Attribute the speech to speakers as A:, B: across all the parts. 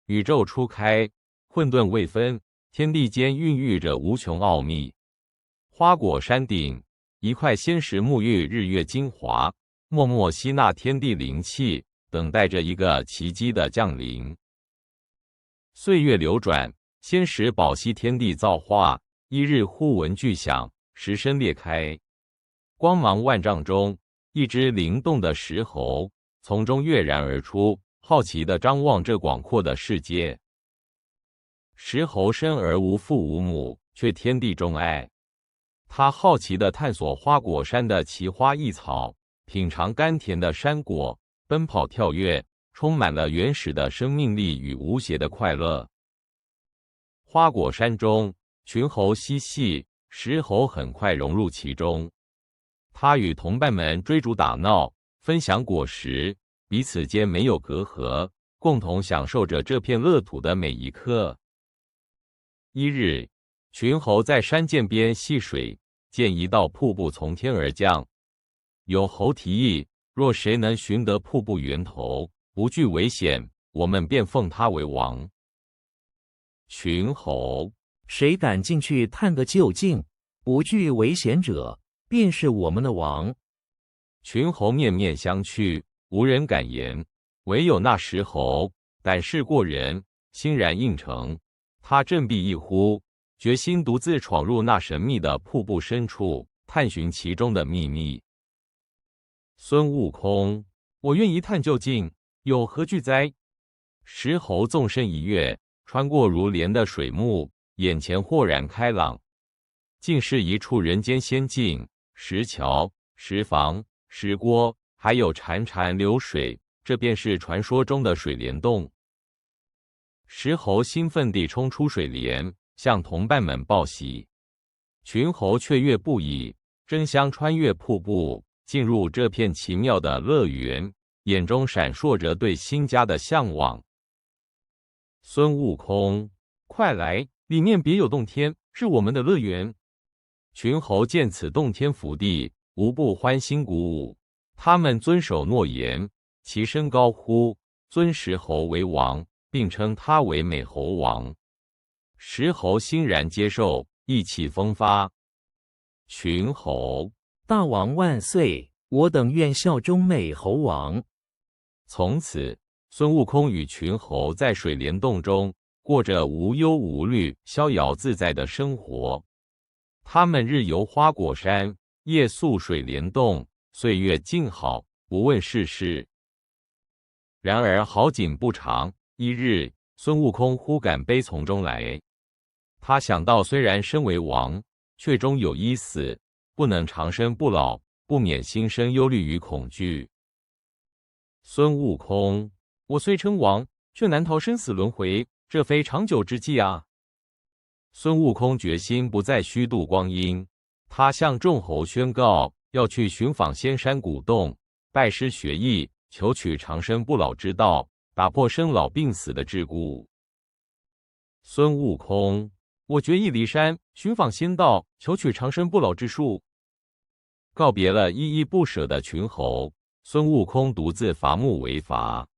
A: 宇宙初开，混沌未分，天地间孕育着无穷奥秘。花果山顶，一块仙石沐浴日月精华，默默吸纳天地灵气，等待着一个奇迹的降临。岁月流转，仙石饱吸天地造化，一日忽闻巨响，石身裂开，光芒万丈中，一只灵动的石猴从中跃然而出，好奇地张望这广阔的世界。石猴生而无父无母，却天地钟爱。他好奇地探索花果山的奇花异草，品尝甘甜的山果，奔跑跳跃，充满了原始的生命力与无邪的快乐。花果山中，群猴嬉戏，石猴很快融入其中。他与同伴们追逐打闹，分享果实，彼此间没有隔阂，共同享受着这片乐土的每一刻。一日，群猴在山涧边戏水，见一道瀑布从天而降。有猴提议，若谁能寻得瀑布源头，不惧危险，我们便奉他为王。群猴：
B: 谁敢进去探个究竟，不惧危险者，便是我们的王。
A: 群猴面面相觑，无人敢言，唯有那石猴胆识过人，欣然应承。他振臂一呼，决心独自闯入那神秘的瀑布深处，探寻其中的秘密。孙悟空：我愿一探究竟，有何惧哉？石猴纵身一跃，穿过如莲的水幕，眼前豁然开朗，竟是一处人间仙境，石桥、石房、石锅，还有潺潺流水，这便是传说中的水帘洞。石猴兴奋地冲出水帘，向同伴们报喜。群猴雀跃不已，争相穿越瀑布，进入这片奇妙的乐园，眼中闪烁着对新家的向往。孙悟空：快来，里面别有洞天，是我们的乐园。群猴见此洞天福地，无不欢欣鼓舞。他们遵守诺言，齐声高呼：尊石猴为王，并称他为美猴王。石猴欣然接受，意气风发。群猴：
B: 大王万岁！我等愿效忠美猴王。
A: 从此，孙悟空与群猴在水帘洞中过着无忧无虑、逍遥自在的生活。他们日游花果山，夜宿水帘洞，岁月静好，不问世事。然而好景不长，一日，孙悟空忽感悲从中来。他想到，虽然身为王，却终有一死，不能长生不老，不免心生忧虑与恐惧。孙悟空：我虽称王，却难逃生死轮回，这非长久之计啊！孙悟空决心不再虚度光阴，他向众猴宣告，要去寻访仙山古洞，拜师学艺，求取长生不老之道，打破生老病死的桎梏。孙悟空：我决意离山，寻访仙道，求取长生不老之术。告别了依依不舍的群猴，孙悟空独自伐木为伐。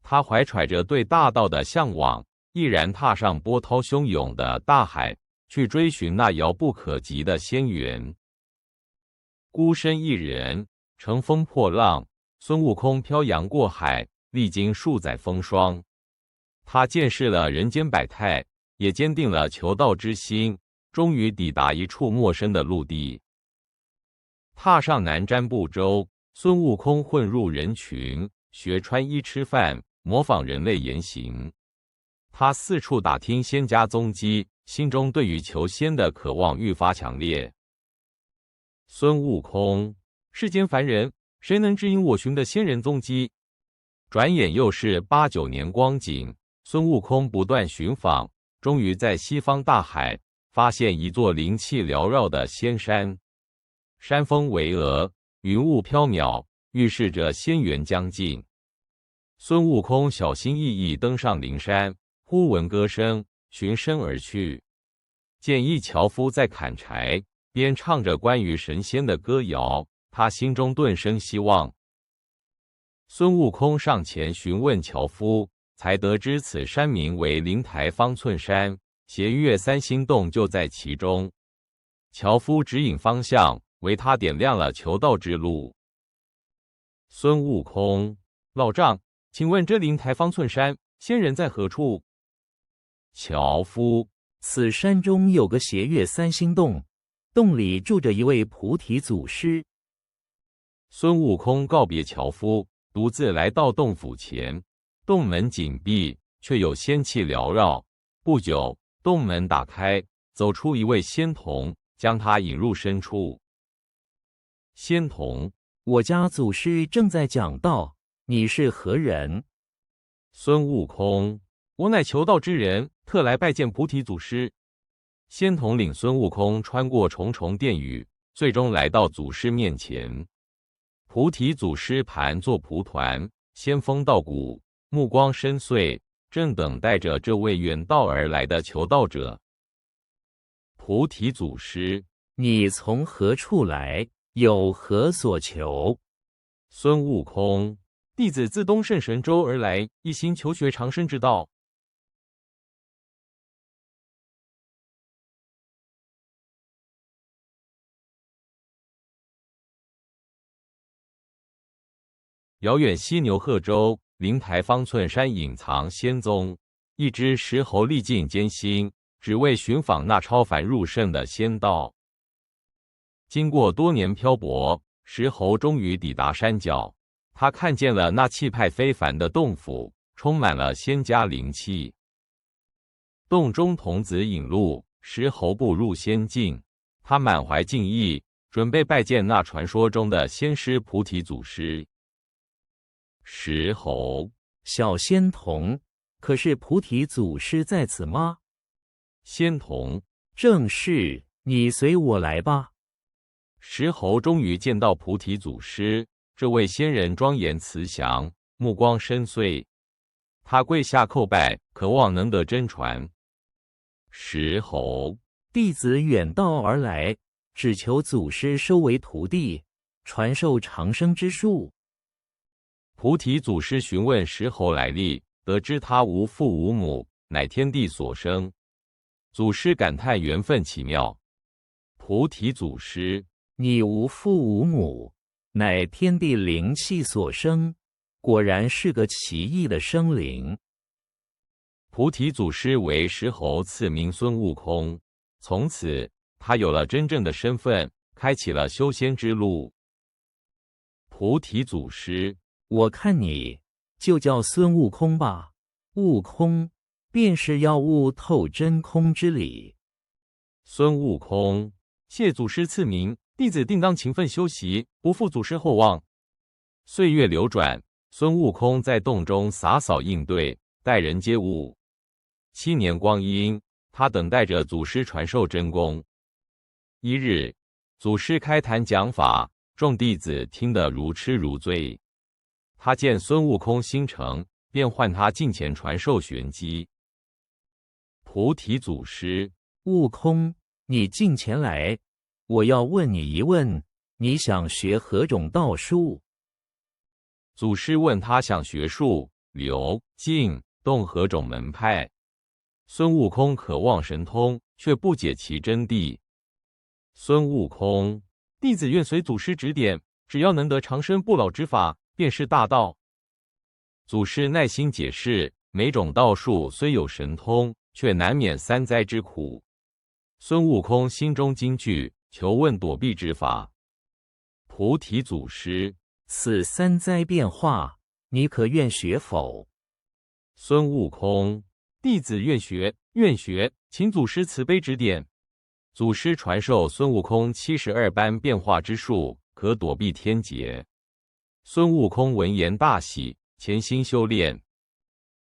A: 他怀揣着对大道的向往，毅然踏上波涛汹涌的大海，去追寻那遥不可及的仙缘。孤身一人，乘风破浪，孙悟空漂洋过海，历经数载风霜。他见识了人间百态，也坚定了求道之心，终于抵达一处陌生的陆地。踏上南瞻部洲，孙悟空混入人群，学穿衣吃饭，模仿人类言行。他四处打听仙家踪迹，心中对于求仙的渴望愈发强烈。孙悟空：世间凡人，谁能指引我寻的仙人踪迹？转眼又是8、9年光景，孙悟空不断寻访，终于在西方大海发现一座灵气缭绕的仙山。山峰巍峨，云雾缥缈，预示着仙缘将近。孙悟空小心翼翼登上灵山，忽闻歌声，循声而去，见一樵夫在砍柴，边唱着关于神仙的歌谣，他心中顿生希望。孙悟空上前询问樵夫：才得知此山名为灵台方寸山，斜月三星洞就在其中。樵夫指引方向，为他点亮了求道之路。孙悟空：老丈，请问这灵台方寸山，仙人在何处？樵夫：
B: 此山中有个斜月三星洞，洞里住着一位菩提祖师。
A: 孙悟空告别樵夫，独自来到洞府前。洞门紧闭，却有仙气缭绕。不久，洞门打开，走出一位仙童，将他引入深处。仙童：
B: 我家祖师正在讲道，你是何人？
A: 孙悟空：我乃求道之人，特来拜见菩提祖师。仙童领孙悟空穿过重重殿宇，最终来到祖师面前。菩提祖师盘坐蒲团，仙风道骨，目光深邃，正等待着这位远道而来的求道者。菩提祖师：
B: 你从何处来？有何所求？
A: 孙悟空：弟子自东胜神州而来，一心求学长生之道。遥远犀牛贺州，灵台方寸山隐藏仙宗。一只石猴历尽艰辛，只为寻访那超凡入圣的仙道。经过多年漂泊，石猴终于抵达山脚。他看见了那气派非凡的洞府，充满了仙家灵气。洞中童子引路，石猴步入仙境。他满怀敬意，准备拜见那传说中的仙师菩提祖师。石猴：
B: 小仙童，可是菩提祖师在此吗？
A: 仙童：
B: 正是，你随我来吧。
A: 石猴终于见到菩提祖师，这位仙人庄严慈祥，目光深邃。他跪下叩拜，渴望能得真传。石猴：
B: 弟子远道而来，只求祖师收为徒弟，传授长生之术。
A: 菩提祖师询问石猴来历，得知他无父无母，乃天地所生。祖师感叹缘分奇妙。菩提祖师：
B: 你无父无母，乃天地灵气所生，果然是个奇异的生灵。
A: 菩提祖师为石猴赐名孙悟空，从此他有了真正的身份，开启了修仙之路。菩提祖师：
B: 我看你就叫孙悟空吧，悟空便是要悟透真空之理。
A: 孙悟空：谢祖师赐名，弟子定当勤奋修习，不负祖师厚望。岁月流转，孙悟空在洞中洒扫应对，待人接物。7年光阴，他等待着祖师传授真功。一日，祖师开坛讲法，众弟子听得如痴如醉。他见孙悟空心诚，便唤他近前传授玄机。菩提祖师：
B: 悟空，你近前来，我要问你一问，你想学何种道术？
A: 祖师问他想学术、流、静、动何种门派。孙悟空渴望神通，却不解其真谛。孙悟空：弟子愿随祖师指点，只要能得长生不老之法，便是大道。祖师耐心解释，每种道术虽有神通，却难免三灾之苦。孙悟空心中惊惧，求问躲避之法。菩提祖师：
B: 此三灾变化，你可愿学否？
A: 孙悟空：弟子愿学，愿学，请祖师慈悲指点。祖师传授孙悟空72般变化之术，可躲避天劫。孙悟空闻言大喜，潜心修炼。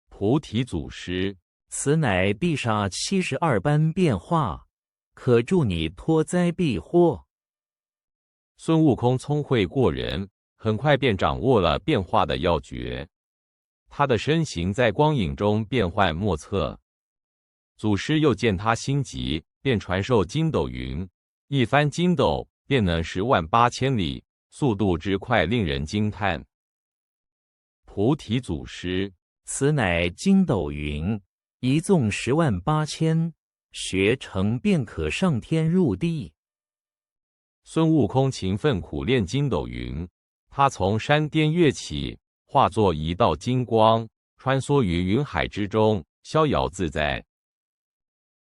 A: 菩提祖师：
B: 此乃必杀72般变化，可助你脱灾避祸。
A: 孙悟空聪慧过人，很快便掌握了变化的要诀。他的身形在光影中变幻莫测。祖师又见他心急，便传授筋斗云，一翻筋斗便能108000里，速度之快令人惊叹。菩提祖师：
B: 此乃筋斗云，一纵108000，学成便可上天入地。
A: 孙悟空勤奋苦练筋斗云，他从山巅跃起，化作一道金光，穿梭于云海之中，逍遥自在。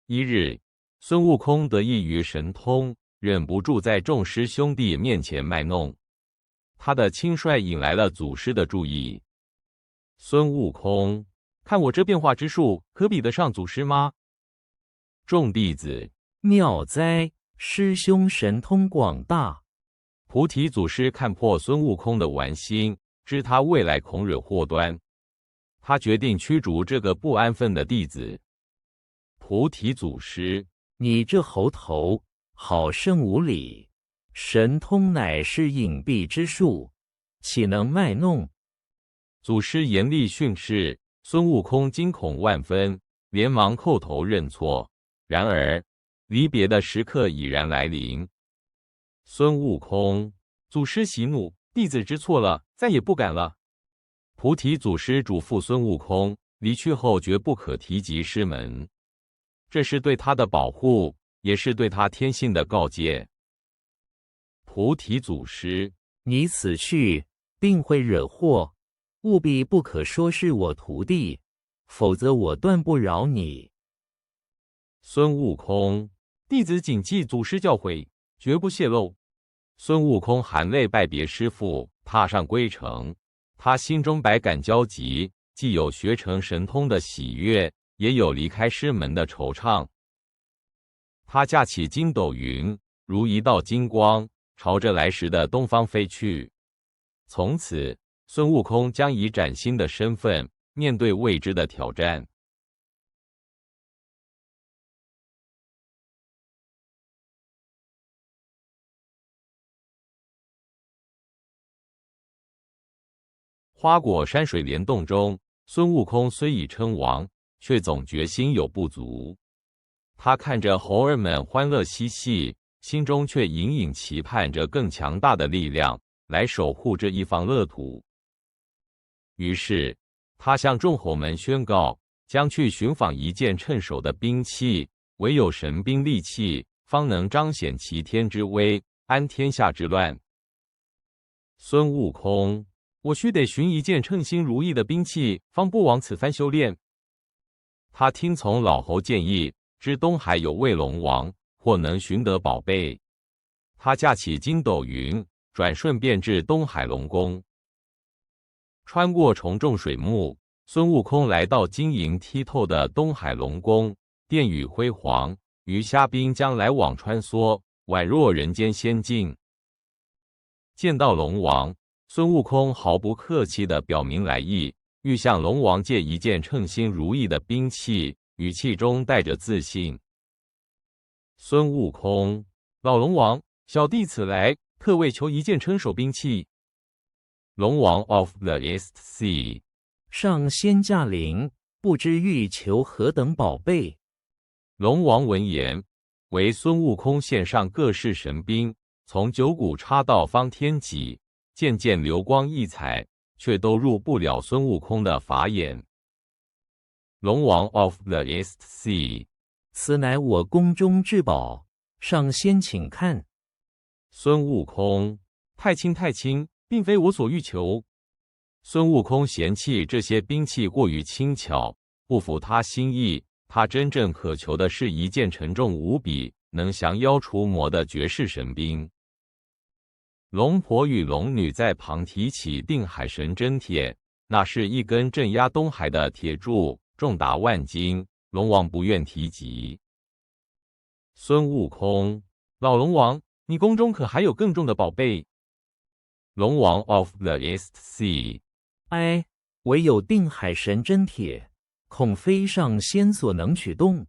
A: 一日，孙悟空得益于神通，忍不住在众师兄弟面前卖弄。他的轻率引来了祖师的注意。孙悟空，看我这变化之术，可比得上祖师吗？众弟子，
B: 妙哉！师兄神通广大。
A: 菩提祖师看破孙悟空的玩心，知他未来恐惹祸端，他决定驱逐这个不安分的弟子。菩提祖师，
B: 你这猴头，好生无礼！神通乃是隐蔽之术，岂能卖弄？
A: 祖师严厉训斥，孙悟空惊恐万分，连忙叩头认错。然而，离别的时刻已然来临。孙悟空，祖师息怒，弟子知错了，再也不敢了。菩提祖师嘱咐孙悟空，离去后绝不可提及师门，这是对他的保护，也是对他天性的告诫。菩提祖师，
B: 你此去定会惹祸，务必不可说是我徒弟，否则我断不饶你。
A: 孙悟空，弟子谨记祖师教诲，绝不泄露。孙悟空含泪拜别师父，踏上归程。他心中百感交集，既有学成神通的喜悦，也有离开师门的惆怅。他驾起筋斗云，如一道金光，朝着来时的东方飞去。从此，孙悟空将以崭新的身份面对未知的挑战。花果山水帘洞中，孙悟空虽已称王，却总觉心有不足。他看着猴儿们欢乐嬉戏，心中却隐隐期盼着更强大的力量来守护这一方乐土。于是，他向众猴们宣告，将去寻访一件趁手的兵器，唯有神兵利器，方能彰显齐天之威，安天下之乱。孙悟空，我须得寻一件称心如意的兵器，方不枉此番修炼。他听从老猴建议，知东海有位龙王，或能寻得宝贝。他驾起筋斗云，转瞬便至东海龙宫。穿过重重水幕，孙悟空来到晶莹剔透的东海龙宫，殿宇辉煌，鱼虾兵将来往穿梭，宛若人间仙境。见到龙王，孙悟空毫不客气地表明来意，欲向龙王借一件称心如意的兵器，语气中带着自信。孙悟空，老龙王，小弟此来特为求一件称手兵器。龙王 of the East Sea，
B: 上仙驾临，不知欲求何等宝贝？
A: 龙王闻言，为孙悟空献上各式神兵，从九股插到方天戟，渐渐流光溢彩，却都入不了孙悟空的法眼。龙王 of the East Sea，
B: 此乃我宫中至宝，上仙请看。
A: 孙悟空，太轻太轻，并非我所欲求。孙悟空嫌弃这些兵器过于轻巧，不符他心意。他真正渴求的是一件沉重无比、能降妖除魔的绝世神兵。龙婆与龙女在旁提起定海神针铁，那是一根镇压东海的铁柱，重达万斤，龙王不愿提及。孙悟空，老龙王，你宫中可还有更重的宝贝？龙王 of the East Sea，
B: 哎，唯有定海神针铁，恐非上仙所能取动。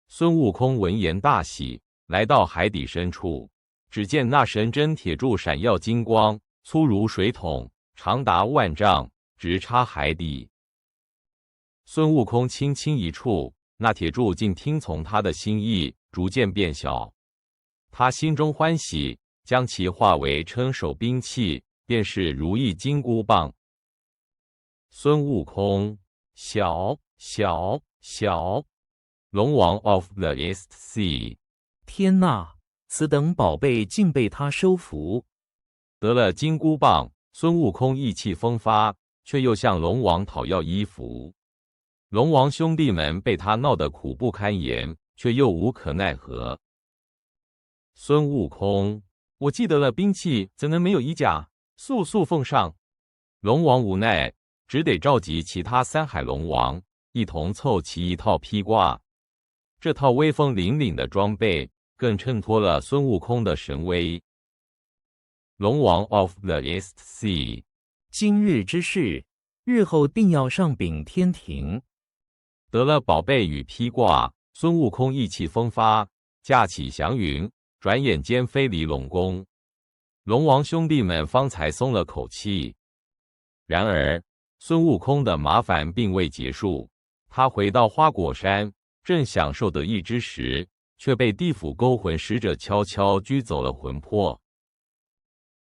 A: 孙悟空闻言大喜，来到海底深处，只见那神针铁柱闪耀金光，粗如水桶，长达万丈，直插海底。孙悟空轻轻一触，那铁柱竟听从他的心意，逐渐变小。他心中欢喜，将其化为称手兵器，便是如意金箍棒。孙悟空，小，龙王 of the East Sea。
B: 天哪，此等宝贝竟被他收服！
A: 得了金箍棒，孙悟空意气风发，却又向龙王讨要衣服。龙王兄弟们被他闹得苦不堪言，却又无可奈何。孙悟空，我既得了兵器，怎能没有衣甲？速速奉上！龙王无奈，只得召集其他三海龙王，一同凑齐一套披挂。这套威风凛凛的装备，更衬托了孙悟空的神威。龙王 of the East Sea，
B: 今日之事，日后定要上禀天庭。
A: 得了宝贝与披挂，孙悟空意气风发，驾起祥云，转眼间飞离龙宫。龙王兄弟们方才松了口气。然而，孙悟空的麻烦并未结束。他回到花果山，正享受得意之时，却被地府勾魂使者悄悄拘走了魂魄。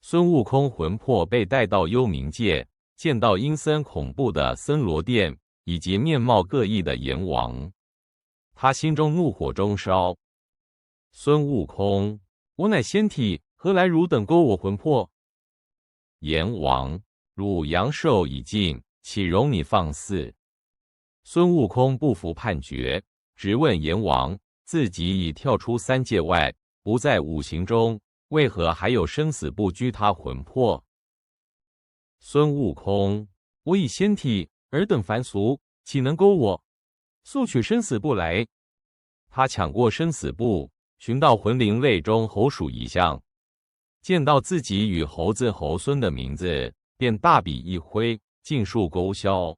A: 孙悟空魂魄被带到幽冥界，见到阴森恐怖的森罗殿以及面貌各异的阎王，他心中怒火中烧。孙悟空，我乃仙体，何来汝等勾我魂魄？阎王，汝阳寿已尽，岂容你放肆？孙悟空不服判决，直问阎王，自己已跳出三界外，不在五行中，为何还有生死簿拘他魂魄？孙悟空，我以仙体，尔等凡俗，岂能勾我？速取生死簿来！他抢过生死簿，寻到魂灵类中猴鼠一项，见到自己与猴子猴孙的名字，便大笔一挥，尽数勾销。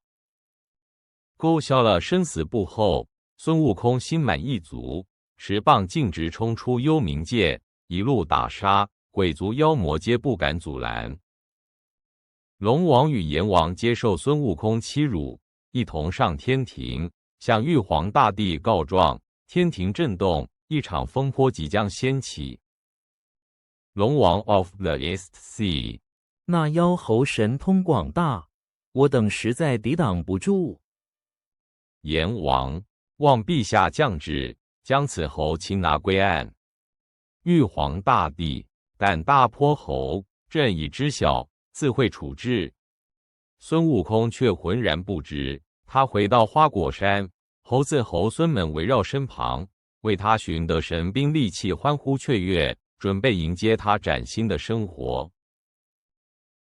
A: 勾销了生死簿后，孙悟空心满意足，持棒径直冲出幽冥界，一路打杀，鬼族妖魔皆不敢阻拦。龙王与阎王接受孙悟空欺辱，一同上天庭，向玉皇大帝告状。天庭震动，一场风波即将掀起。龙王 of the East Sea，
B: 那妖猴神通广大，我等实在抵挡不住。
A: 阎王，望陛下降旨，将此猴擒拿归案。玉皇大帝，但大泼猴，朕已知晓，自会处置。孙悟空却浑然不知，他回到花果山，猴子猴孙们围绕身旁，为他寻得神兵利器欢呼雀跃，准备迎接他崭新的生活。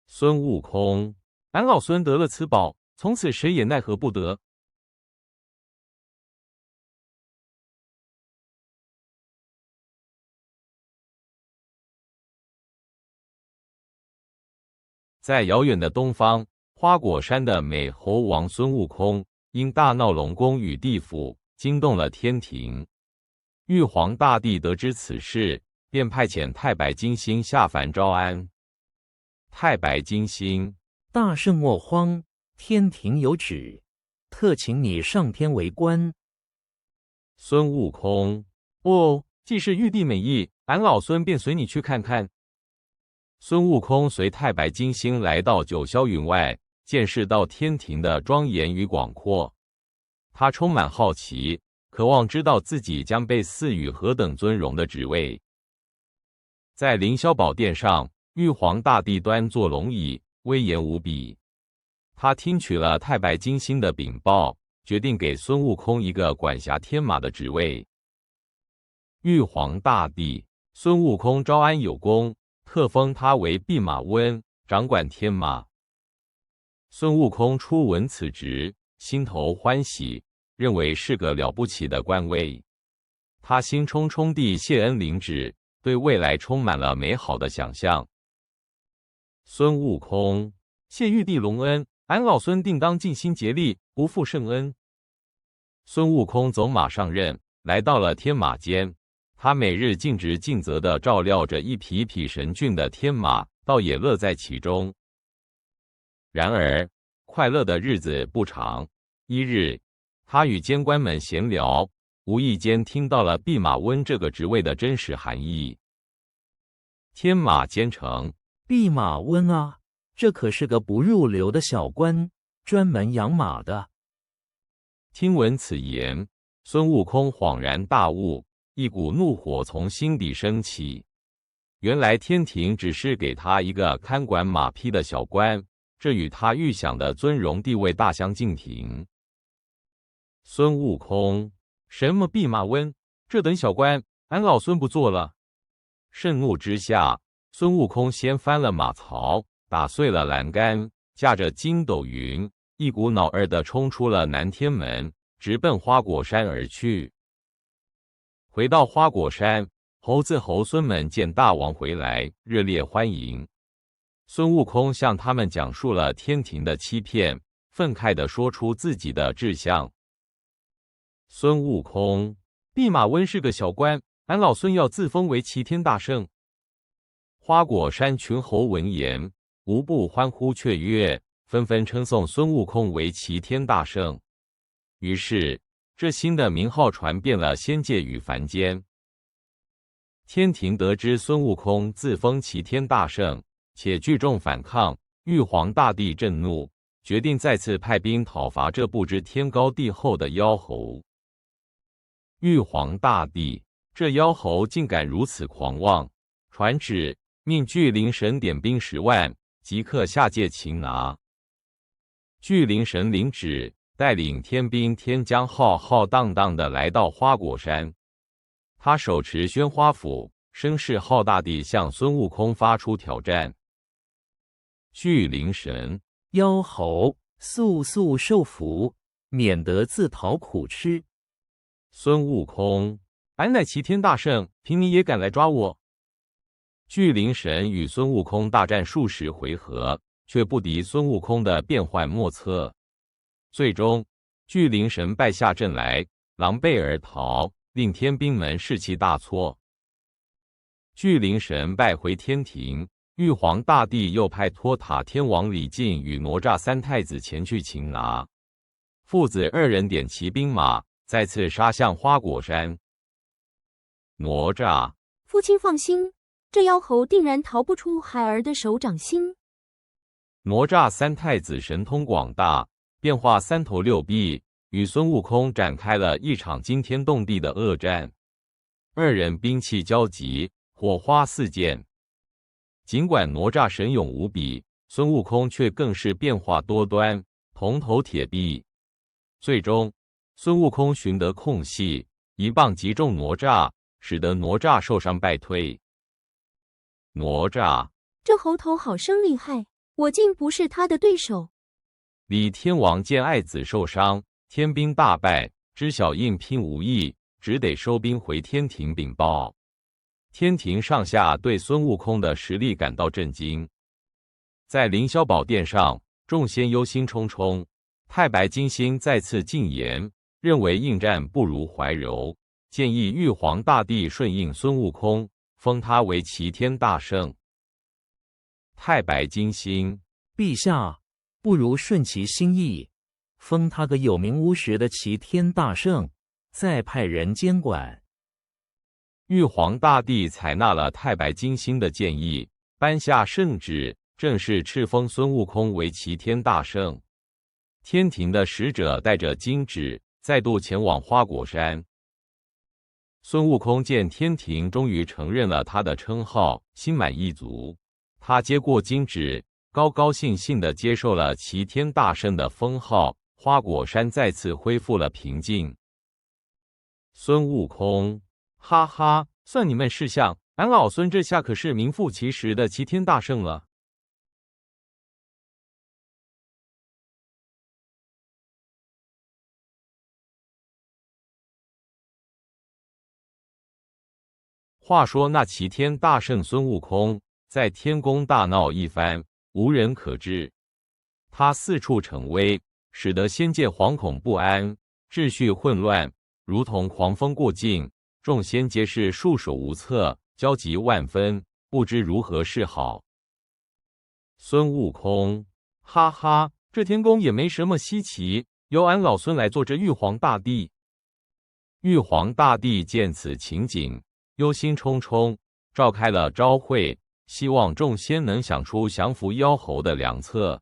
A: 孙悟空，俺老孙得了此宝，从此谁也奈何不得。在遥远的东方，花果山的美猴王孙悟空因大闹龙宫与地府，惊动了天庭。玉皇大帝得知此事，便派遣太白金星下凡招安。太白金星，
B: 大圣莫慌，天庭有旨，特请你上天为官。
A: 孙悟空，哦，既是玉帝美意，俺老孙便随你去看看。孙悟空随太白金星来到九霄云外，见识到天庭的庄严与广阔。他充满好奇，渴望知道自己将被赐予何等尊荣的职位。在凌霄宝殿上，玉皇大帝端坐龙椅，威严无比。他听取了太白金星的禀报，决定给孙悟空一个管辖天马的职位。玉皇大帝，孙悟空招安有功，特封他为弼马温，掌管天马。孙悟空初闻此职，心头欢喜，认为是个了不起的官位。他兴冲冲地谢恩领旨，对未来充满了美好的想象。孙悟空，谢玉帝隆恩，俺老孙定当尽心竭力，不负圣恩。孙悟空走马上任，来到了天马间。他每日尽职尽责地照料着一匹匹神骏的天马，倒也乐在其中。然而，快乐的日子不长。一日，他与监官们闲聊，无意间听到了弼马温这个职位的真实含义。天马监丞，
B: 弼马温啊，这可是个不入流的小官，专门养马的。
A: 听闻此言，孙悟空恍然大悟，一股怒火从心底升起。原来天庭只是给他一个看管马匹的小官，这与他预想的尊荣地位大相径庭。孙悟空，什么弼马温，这等小官，俺老孙不做了！盛怒之下，孙悟空掀翻了马槽，打碎了栏杆，驾着筋斗云，一股脑儿地冲出了南天门，直奔花果山而去。回到花果山，猴子猴孙们见大王回来，热烈欢迎。孙悟空向他们讲述了天庭的欺骗，愤慨地说出自己的志向。孙悟空，弼马温是个小官，俺老孙要自封为齐天大圣。花果山群猴闻言，无不欢呼雀跃，纷纷称颂孙悟空为齐天大圣。于是，这新的名号传遍了仙界与凡间。天庭得知孙悟空自封齐天大圣，且聚众反抗，玉皇大帝震怒，决定再次派兵讨伐这不知天高地厚的妖猴。玉皇大帝，这妖猴竟敢如此狂妄，传旨命巨灵神点兵10万，即刻下界擒拿。巨灵神领旨，带领天兵天将浩浩荡荡地来到花果山。他手持宣花斧，声势浩大地向孙悟空发出挑战。巨灵神，
B: 妖猴，速速受缚，免得自讨苦吃。
A: 孙悟空，俺乃齐天大圣，凭你也敢来抓我？巨灵神与孙悟空大战数十回合，却不敌孙悟空的变幻莫测。最终，巨灵神败下阵来，狼狈而逃，令天兵们士气大挫。巨灵神败回天庭，玉皇大帝又派托塔天王李靖与哪吒三太子前去擒拿。父子2人点齐兵马，再次杀向花果山。哪吒，
C: 父亲放心，这妖猴定然逃不出孩儿的手掌心。
A: 哪吒三太子神通广大，变化3头6臂，与孙悟空展开了一场惊天动地的恶战。2人兵器交集，火花四溅。尽管哪吒神勇无比，孙悟空却更是变化多端，铜头铁臂。最终，孙悟空寻得空隙，一棒击中哪吒，使得哪吒受伤败退。哪吒，
C: 这猴头好生厉害，我竟不是他的对手。
A: 李天王见爱子受伤，天兵大败，知晓硬拼无益，只得收兵回天庭禀报。天庭上下对孙悟空的实力感到震惊。在凌霄宝殿上，众仙忧心忡忡。太白金星再次进言，认为应战不如怀柔，建议玉皇大帝顺应孙悟空，封他为齐天大圣。太白金星，
B: 陛下，不如顺其心意，封他个有名无实的齐天大圣，再派人监管。
A: 玉皇大帝采纳了太白金星的建议，颁下圣旨，正式敕封孙悟空为齐天大圣。天庭的使者带着金旨，再度前往花果山。孙悟空见天庭终于承认了他的称号，心满意足。他接过金旨，高高兴兴地接受了齐天大圣的封号。花果山再次恢复了平静。孙悟空，哈哈，算你们识相，俺老孙这下可是名副其实的齐天大圣了。话说那齐天大圣孙悟空在天宫大闹一番，无人可治。他四处逞威，使得仙界惶恐不安，秩序混乱，如同狂风过境，众仙皆是束手无策，焦急万分，不知如何是好。孙悟空，哈哈，这天宫也没什么稀奇，由俺老孙来做这玉皇大帝。玉皇大帝见此情景，忧心忡忡，召开了朝会，希望众仙能想出降服妖猴的良策。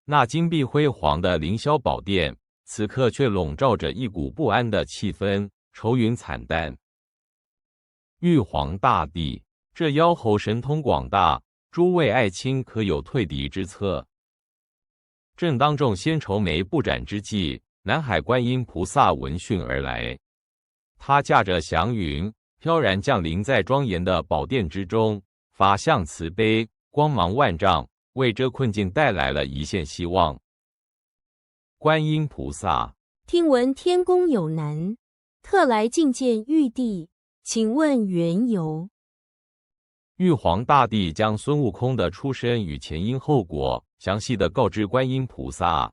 A: 那金碧辉煌的凌霄宝殿，此刻却笼罩着一股不安的气氛，愁云惨淡。玉皇大帝，这妖猴神通广大，诸位爱卿可有退敌之策？正当众仙愁眉不展之际，南海观音菩萨闻讯而来。他驾着祥云，飘然降临在庄严的宝殿之中，法相慈悲，光芒万丈，为这困境带来了一线希望。观音菩萨，
C: 听闻天宫有难，特来觐见玉帝，请问缘由？
A: 玉皇大帝将孙悟空的出身与前因后果详细的告知观音菩萨。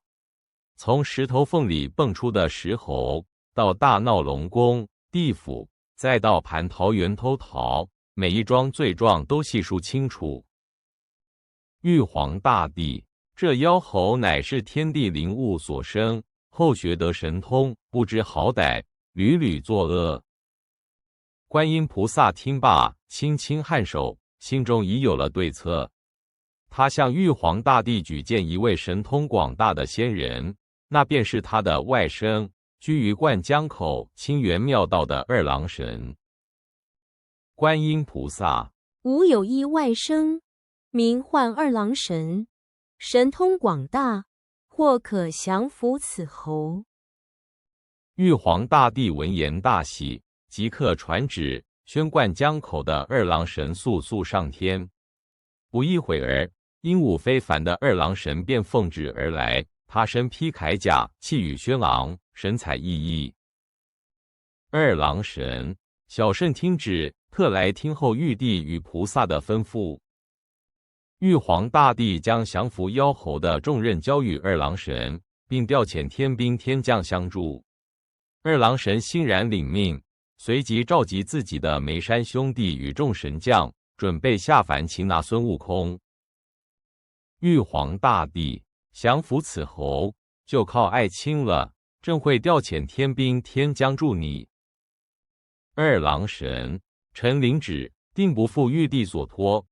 A: 从石头缝里蹦出的石猴，到大闹龙宫、地府，再到蟠桃园偷桃，每一桩罪状都细数清楚。玉皇大帝，这妖猴乃是天地灵物所生，后学得神通，不知好歹，屡屡作恶。观音菩萨听罢，轻轻颔首，心中已有了对策。他向玉皇大帝举荐一位神通广大的仙人，那便是他的外甥，居于灌江口清源庙道的二郎神。观音菩萨，
C: 吾有一外甥，名唤二郎神，神通广大，或可降服此猴。
A: 玉皇大帝闻言大喜，即刻传旨，宣灌江口的二郎神速速上天。不一会儿，英武非凡的二郎神便奉旨而来，他身披铠甲，气宇轩昂，神采奕奕。二郎神，小圣听旨，特来听候玉帝与菩萨的吩咐。玉皇大帝将降服妖猴的重任交予二郎神，并调遣天兵天将相助。二郎神欣然领命，随即召集自己的梅山兄弟与众神将，准备下凡擒拿孙悟空。玉皇大帝，降服此猴就靠爱卿了，正会调遣天兵天将助你。二郎神，臣领旨，定不负玉帝所托。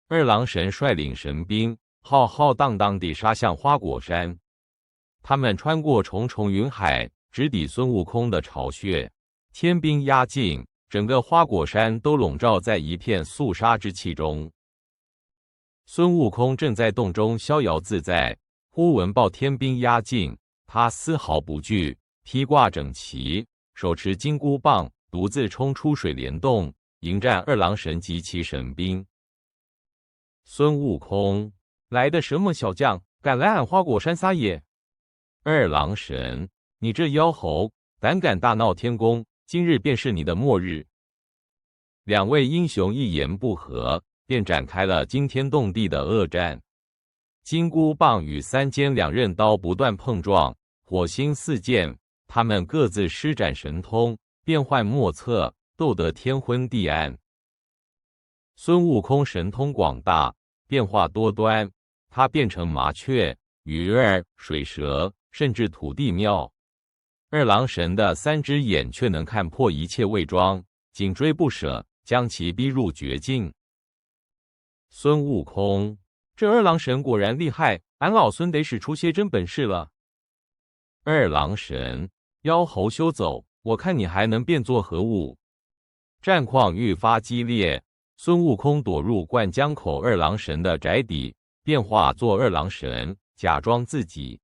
A: 二郎神率领神兵，浩浩荡荡地杀向花果山。他们穿过重重云海，直抵孙悟空的巢穴。天兵压境，整个花果山都笼罩在一片肃杀之气中。孙悟空正在洞中逍遥自在，忽闻报天兵压境，他丝毫不惧，披挂整齐，手持金箍棒，独自冲出水帘洞，迎战二郎神及其神兵。孙悟空，来的什么小将，敢来俺花果山撒野？二郎神，你这妖猴，胆敢大闹天宫，今日便是你的末日。两位英雄一言不合，便展开了惊天动地的恶战。金箍棒与三尖两刃刀不断碰撞，火星四溅，他们各自施展神通，变幻莫测，斗得天昏地暗。孙悟空神通广大，变化多端，他变成麻雀、鱼儿、水蛇，甚至土地庙。二郎神的三只眼却能看破一切伪装，紧追不舍，将其逼入绝境。孙悟空，这二郎神果然厉害，俺老孙得使出些真本事了。二郎神，妖猴休走，我看你还能变作何物？战况愈发激烈，孙悟空躲入灌江口二郎神的宅邸，变化作二郎神，假装自己。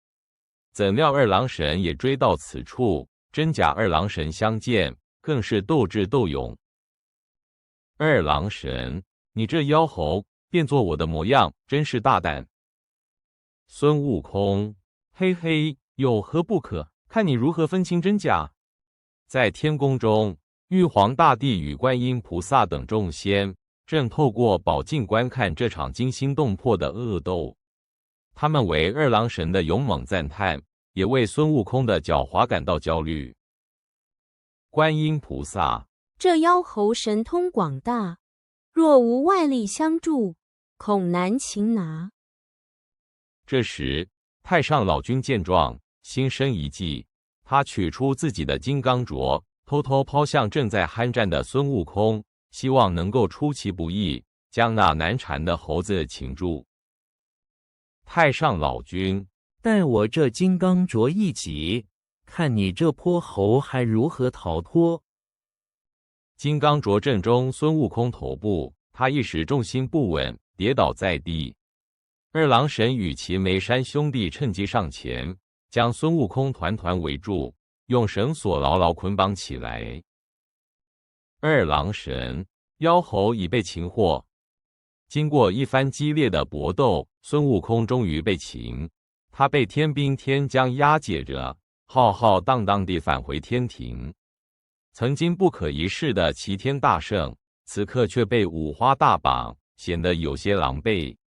A: 怎料二郎神也追到此处，真假二郎神相见，更是斗智斗勇。二郎神，你这妖猴变作我的模样，真是大胆。孙悟空，嘿嘿，有何不可？看你如何分清真假。在天宫中，玉皇大帝与观音菩萨等众仙正透过宝镜观看这场惊心动魄的恶斗。他们为二郎神的勇猛赞叹，也为孙悟空的狡猾感到焦虑。观音菩萨，
C: 这妖猴神通广大，若无外力相助，恐难擒拿。
A: 这时，太上老君见状，心生一计，他取出自己的金刚镯，偷偷抛向正在酣战的孙悟空，希望能够出其不意，将那难缠的猴子擒住。太上老君，
B: 待我这金刚镯一击，看你这泼猴还如何逃脱。
A: 金刚镯正中孙悟空头部，他一时重心不稳，跌倒在地。二郎神与其眉山兄弟趁机上前，将孙悟空团团围住，用绳索牢牢捆绑起来。二郎神、妖猴已被擒获。经过一番激烈的搏斗，孙悟空终于被擒。他被天兵天将押解着，浩浩荡荡地返回天庭。曾经不可一世的齐天大圣，此刻却被五花大绑，显得有些狼狈。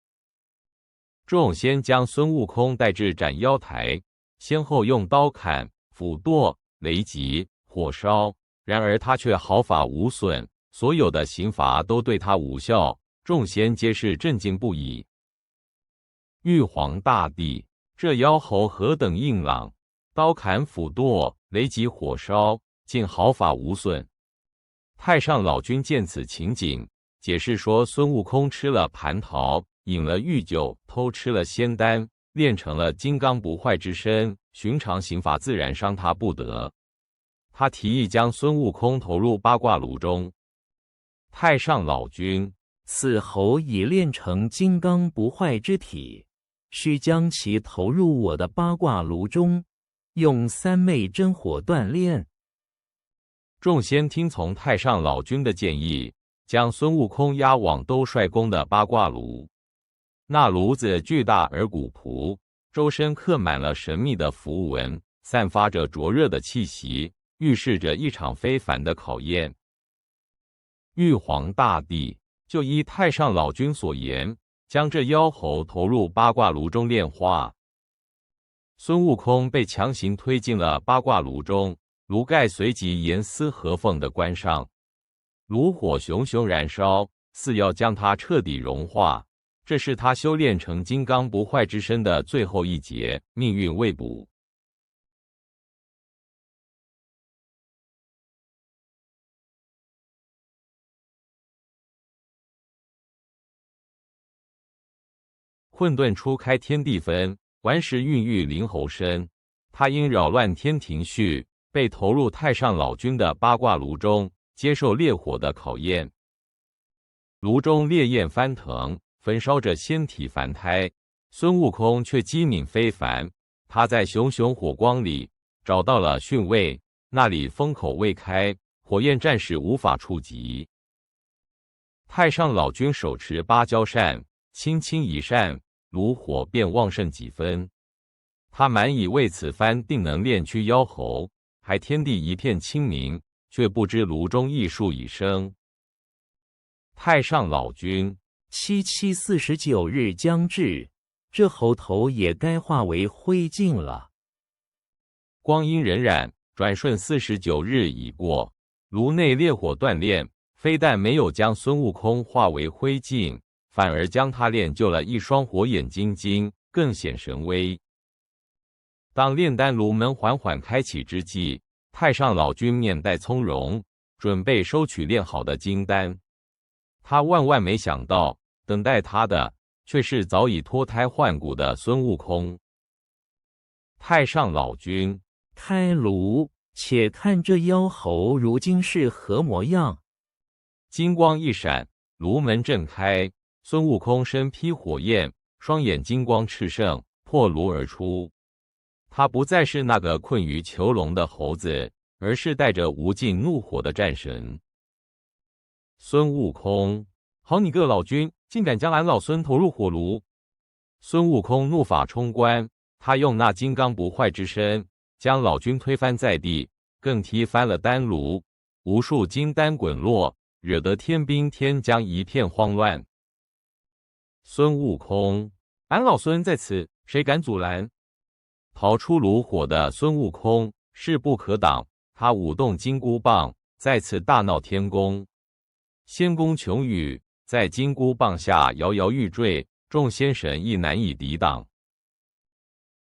A: 众仙将孙悟空带至斩妖台，先后用刀砍、斧剁、雷击、火烧，然而他却毫发无损，所有的刑罚都对他无效。众仙皆是震惊不已。玉皇大帝，这妖猴何等硬朗，刀砍斧剁、雷击火烧，竟毫发无损。太上老君见此情景，解释说孙悟空吃了蟠桃，饮了御酒，偷吃了仙丹，练成了金刚不坏之身，寻常刑罚自然伤他不得。他提议将孙悟空投入八卦炉中。太上老君，
B: 此猴已练成金刚不坏之体，须将其投入我的八卦炉中，用三昧真火锻炼。
A: 众仙听从太上老君的建议，将孙悟空押往兜率宫的八卦炉。那炉子巨大而古朴，周身刻满了神秘的符文，散发着灼热的气息，预示着一场非凡的考验。玉皇大帝就依太上老君所言，将这妖猴投入八卦炉中炼化。孙悟空被强行推进了八卦炉中，炉盖随即严丝合缝地关上，炉火熊熊燃烧，似要将它彻底融化。这是他修炼成金刚不坏之身的最后一劫，命运未卜。混沌初开天地分，顽石孕育灵猴身。他因扰乱天庭序，被投入太上老君的八卦炉中，接受烈火的考验。炉中烈焰翻腾，焚烧着仙体凡胎。孙悟空却机敏非凡，他在熊熊火光里找到了巽位，那里风口未开，火焰暂时无法触及。太上老君手持芭蕉扇，轻轻一扇，炉火便旺盛几分。他满以为此番定能炼去妖猴，还天地一片清明，却不知炉中异数已生。太上老君
B: 749日将至，这猴头也该化为灰烬了。
A: 光阴荏苒，转瞬49日已过。炉内烈火锻炼，非但没有将孙悟空化为灰烬，反而将他练就了一双火眼金睛，更显神威。当炼丹炉门缓缓开启之际，太上老君面带从容，准备收取炼好的金丹。他万万没想到，等待他的却是早已脱胎换骨的孙悟空。太上老君，
B: 开炉，且看这妖猴如今是何模样。
A: 金光一闪，炉门震开，孙悟空身披火焰，双眼金光炽盛，破炉而出。他不再是那个困于囚笼的猴子，而是带着无尽怒火的战神。孙悟空，好你个老君，竟敢将俺老孙投入火炉！孙悟空怒发冲冠，他用那金刚不坏之身将老君推翻在地，更踢翻了丹炉，无数金丹滚落，惹得天兵天将一片慌乱。孙悟空，俺老孙在此，谁敢阻拦？逃出炉火的孙悟空势不可挡，他舞动金箍棒，再次大闹天宫。仙宫琼宇在金箍棒下摇摇欲坠，众仙神亦难以抵挡。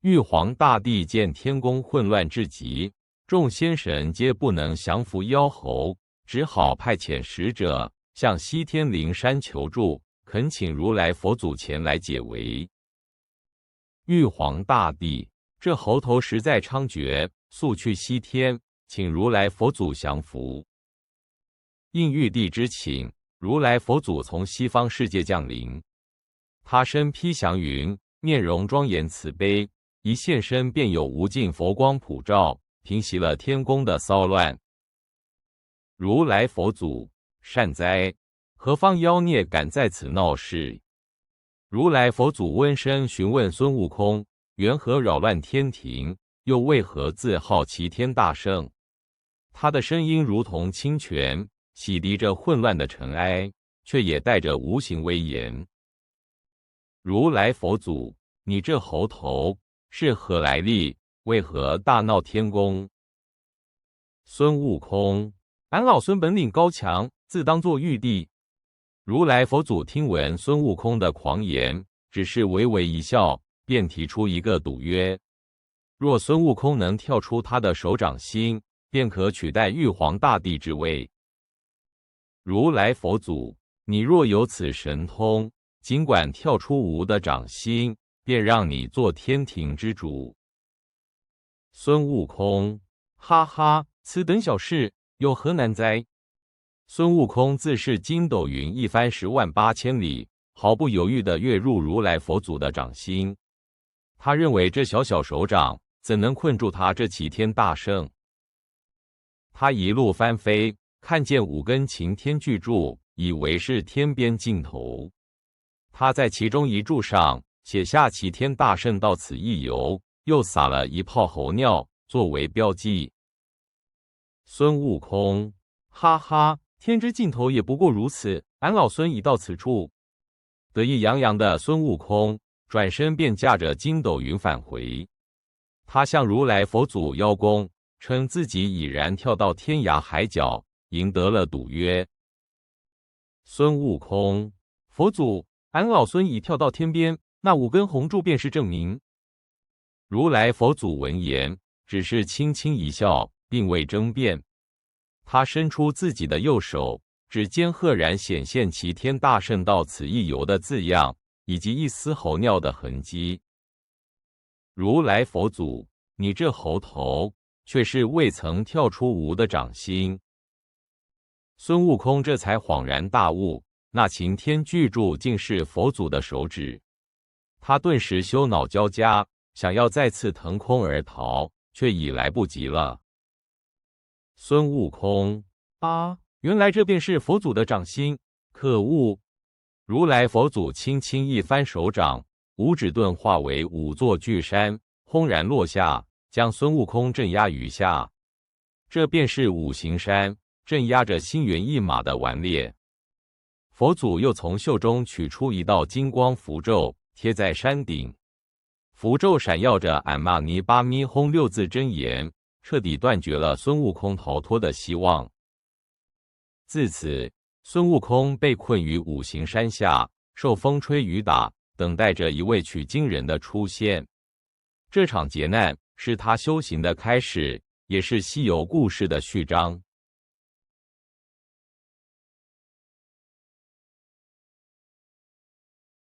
A: 玉皇大帝见天宫混乱至极，众仙神皆不能降服妖猴，只好派遣使者向西天灵山求助，恳请如来佛祖前来解围。玉皇大帝，这猴头实在猖獗，速去西天，请如来佛祖降服。应玉帝之请，如来佛祖从西方世界降临。他身披祥云，面容庄严慈悲，一现身便有无尽佛光普照，平息了天宫的骚乱。如来佛祖，善哉！何方妖孽敢在此闹事？如来佛祖温声询问孙悟空：缘何扰乱天庭？又为何自号齐天大圣？他的声音如同清泉，洗涤着混乱的尘埃，却也带着无形威严。如来佛祖，你这猴头是何来历？为何大闹天宫？孙悟空：俺老孙本领高强，自当作玉帝。如来佛祖听闻孙悟空的狂言，只是微微一笑，便提出一个赌约：若孙悟空能跳出他的手掌心，便可取代玉皇大帝之位。如来佛祖，你若有此神通，尽管跳出吾的掌心，便让你做天庭之主。孙悟空：哈哈，此等小事，有何难哉？孙悟空自是筋斗云一翻108000里，毫不犹豫地跃入如来佛祖的掌心。他认为这小小手掌怎能困住他这齐天大圣？他一路翻飞，看见5根擎天巨柱，以为是天边尽头。他在其中一柱上写下齐天大圣到此一游，又撒了一泡猴尿作为标记。孙悟空：哈哈，天之尽头也不过如此，俺老孙已到此处。得意洋洋的孙悟空转身便驾着筋斗云返回。他向如来佛祖邀功，称自己已然跳到天涯海角，赢得了赌约。孙悟空：佛祖，俺老孙已跳到天边，那5根红柱便是证明。如来佛祖闻言，只是轻轻一笑，并未争辩。他伸出自己的右手，指尖赫然显现齐天大圣到此一游的字样，以及一丝猴尿的痕迹。如来佛祖，你这猴头却是未曾跳出吾的掌心。孙悟空这才恍然大悟，那擎天巨柱竟是佛祖的手指。他顿时羞恼交加，想要再次腾空而逃，却已来不及了。孙悟空：啊，原来这便是佛祖的掌心，可恶！如来佛祖轻轻一翻手掌，5指顿化为5座巨山，轰然落下，将孙悟空镇压于下。这便是五行山，镇压着心猿意马的顽劣。佛祖又从袖中取出一道金光符咒，贴在山顶。符咒闪耀着俺玛尼巴咪吽6字真言，彻底断绝了孙悟空逃脱的希望。自此，孙悟空被困于五行山下，受风吹雨打，等待着一位取经人的出现。这场劫难是他修行的开始，也是西游故事的序章。